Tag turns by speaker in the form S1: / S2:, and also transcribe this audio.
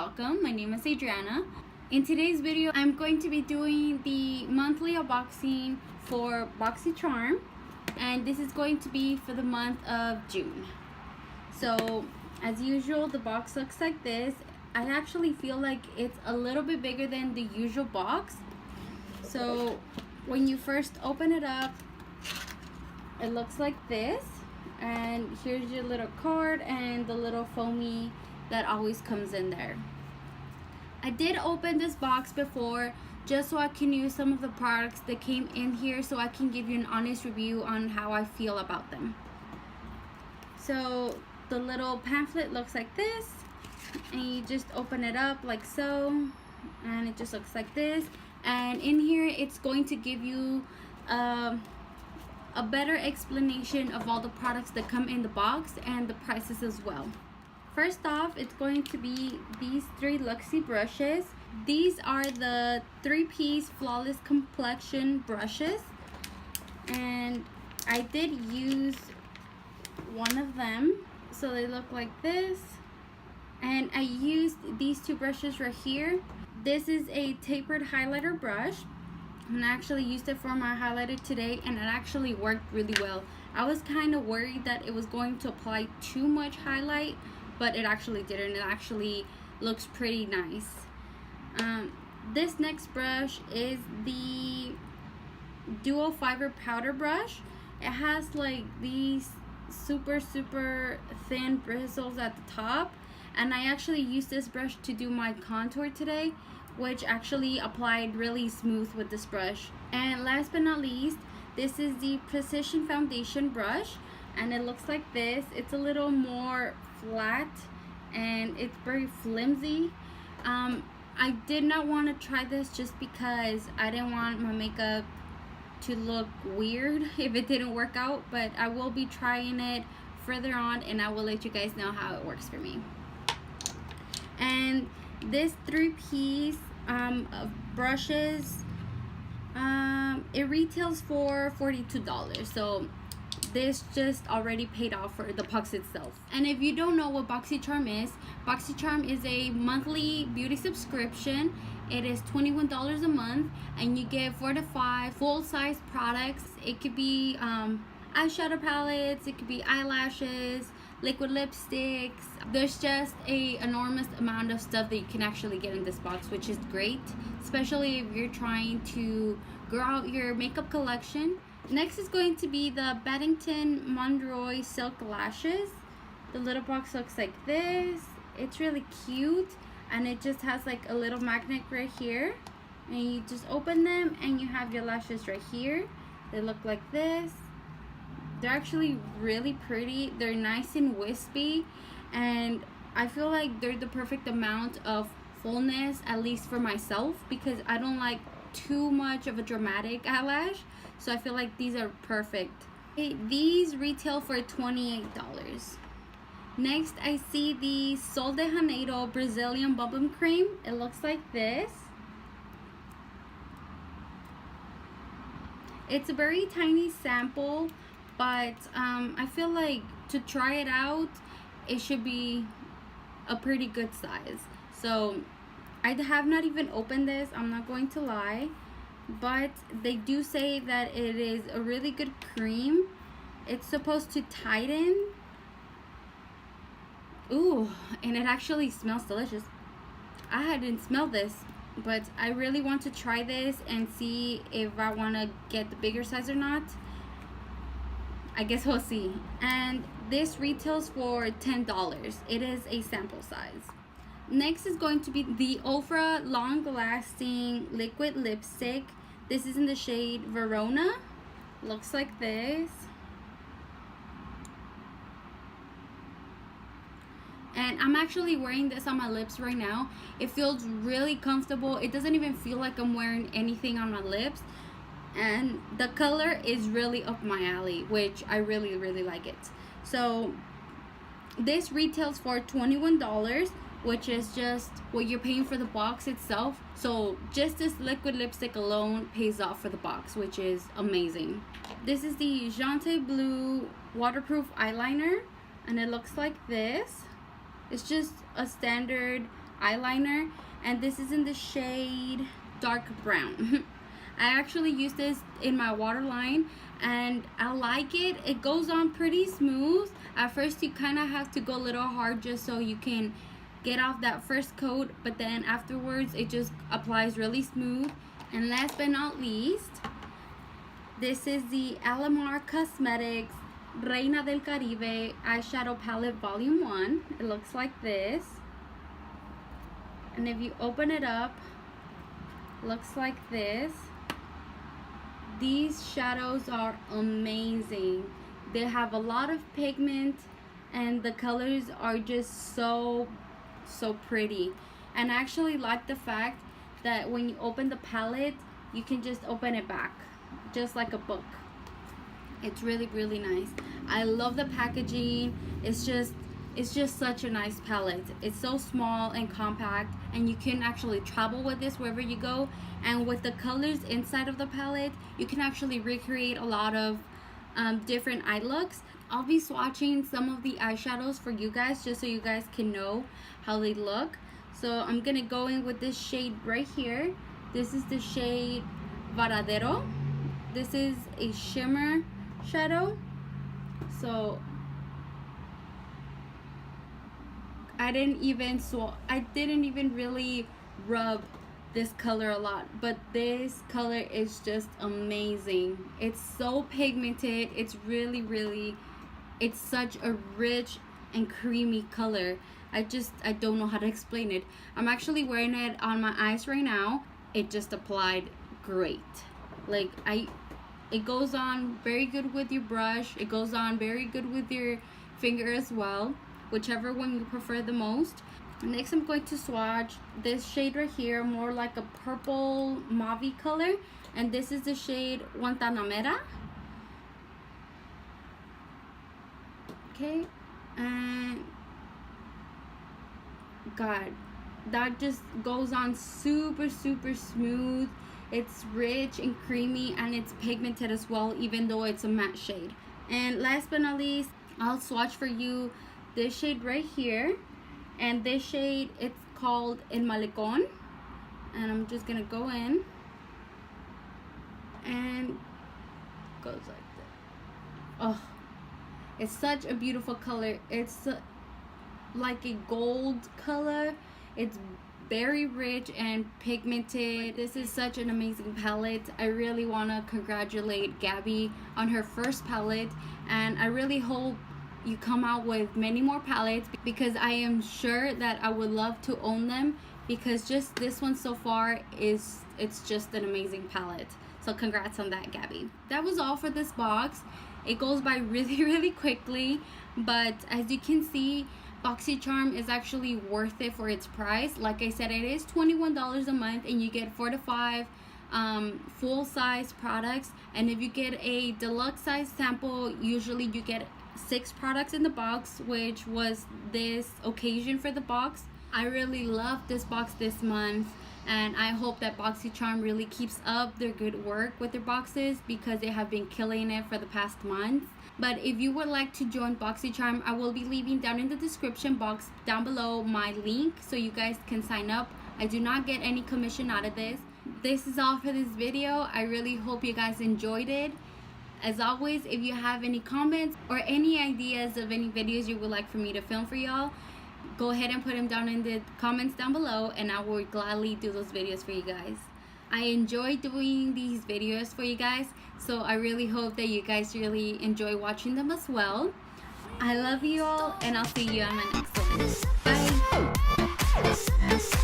S1: welcome. My name is Adriana. In today's video, I'm going to be doing the monthly unboxing for Boxycharm, and this is going to be for the month of June. So, as usual, the box looks like this. I actually feel like it's a little bit bigger than the usual box. So, when you first open it up, it looks like this. And here's your little card and the little foamy that always comes in there. I did open this box before just so I can use some of the products that came in here, so I can give you an honest review on how I feel about them. So the little pamphlet looks like this, and you just open it up like so, and it just looks like this. And in here it's going to give you a better explanation of all the products that come in the box and the prices as well. First off, it's going to be these 3 Luxie brushes. These are the 3-piece Flawless Complexion brushes, and I did use one of them, so they look like this. And I used these 2 brushes right here. This is a tapered highlighter brush, and I actually used it for my highlighter today, and it actually worked really well. I was kind of worried that it was going to apply too much highlight, but it actually didn't. It actually looks pretty nice. This next brush is the dual fiber powder brush. It has like these super thin bristles at the top, and I actually used this brush to do my contour today, which actually applied really smooth with this brush. And last but not least, this is the Precision Foundation brush, and it looks like this. It's a little more flat and it's very flimsy. I did not want to try this just because I didn't want my makeup to look weird if it didn't work out, but I will be trying it further on and I will let you guys know how it works for me. And this 3-piece of brushes, it retails for $42, so this just already paid off for the box itself. And if you don't know what Boxycharm is a monthly beauty subscription. It is $21 a month, and you get 4 to 5 full-size products. It could be eyeshadow palettes, it could be eyelashes, liquid lipsticks. There's just a enormous amount of stuff that you can actually get in this box, which is great, especially if you're trying to grow out your makeup collection. Next is going to be the Baddington Monroy Silk Lashes. The little box looks like this. It's really cute, and it just has like a little magnet right here, and you just open them and you have your lashes right here. They look like this. They're actually really pretty. They're nice and wispy, and I feel like they're the perfect amount of fullness, at least for myself, because I don't like too much of a dramatic eyelash, so I feel like these are perfect. These retail for $28. Next, I see the Sol de Janeiro Brazilian Bum Cream. It looks like this. It's a very tiny sample, but I feel like to try it out, it should be a pretty good size. So I have not even opened this, I'm not going to lie, but they do say that it is a really good cream. It's supposed to tighten. Ooh, and it actually smells delicious. I hadn't smelled this, but I really want to try this and see if I want to get the bigger size or not. I guess we'll see. And this retails for $10. It is a sample size. Next is going to be the Ultra Long Lasting Liquid Lipstick. This is in the shade Verona. Looks like this. And I'm actually wearing this on my lips right now. It feels really comfortable. It doesn't even feel like I'm wearing anything on my lips. And the color is really up my alley, which I really like it. So this retails for $21, which is just what you're paying for the box itself. So just this liquid lipstick alone pays off for the box, which is amazing. This is the Jante Blue waterproof eyeliner, and it looks like this. It's just a standard eyeliner, and this is in the shade dark brown. I actually use this in my waterline and I like it. It goes on pretty smooth. At first you kind of have to go a little hard just so you can get off that first coat, but then afterwards it just applies really smooth. And last but not least, this is the Alamar Cosmetics Reina del Caribe eyeshadow palette volume 1. It looks like this, and if you open it up, looks like this. These shadows are amazing. They have a lot of pigment and the colors are just so pretty. And I actually like the fact that when you open the palette, you can just open it back just like a book. It's really nice. I love the packaging. It's just such a nice palette. It's so small and compact, and you can actually travel with this wherever you go. And with the colors inside of the palette, you can actually recreate a lot of different eye looks. I'll be swatching some of the eyeshadows for you guys just so you guys can know how they look. So I'm gonna go in with this shade right here. This is the shade Varadero. This is a shimmer shadow. So I didn't even really rub this color a lot, but this color is just amazing. It's so pigmented. It's it's such a rich and creamy color. I don't know how to explain it. I'm actually wearing it on my eyes right now. It just applied great. Like it goes on very good with your brush. It goes on very good with your finger as well, whichever one you prefer the most. Next, I'm going to swatch this shade right here, more like a purple mauve color, and this is the shade Guantanamera. Okay, and God, that just goes on super smooth. It's rich and creamy, and it's pigmented as well, even though it's a matte shade. And last but not least, I'll swatch for you this shade right here. And this shade, it's called El Malecón. And I'm just gonna go in and goes like that. Oh, it's such a beautiful color. It's like a gold color. It's very rich and pigmented. This is such an amazing palette. I really want to congratulate Gabby on her first palette, and I really hope you come out with many more palettes, because I am sure that I would love to own them, because just this one so far it's just an amazing palette. So congrats on that, Gabby. That was all for this box. It goes by really quickly, but as you can see, Boxycharm is actually worth it for its price. Like I said, it is $21 a month, and you get 4 to 5 full-size products. And if you get a deluxe size sample, usually you get 6 products in the box, which was this occasion for the box. I really love this box this month, and I hope that Boxycharm really keeps up their good work with their boxes, because they have been killing it for the past month. But if you would like to join Boxycharm, I will be leaving down in the description box down below my link so you guys can sign up. I do not get any commission out of this. This is all for this video. I really hope you guys enjoyed it. As always, if you have any comments or any ideas of any videos you would like for me to film for y'all, go ahead and put them down in the comments down below, and I will gladly do those videos for you guys. I enjoy doing these videos for you guys, so I really hope that you guys really enjoy watching them as well. I love you all, and I'll see you on my next one. Bye!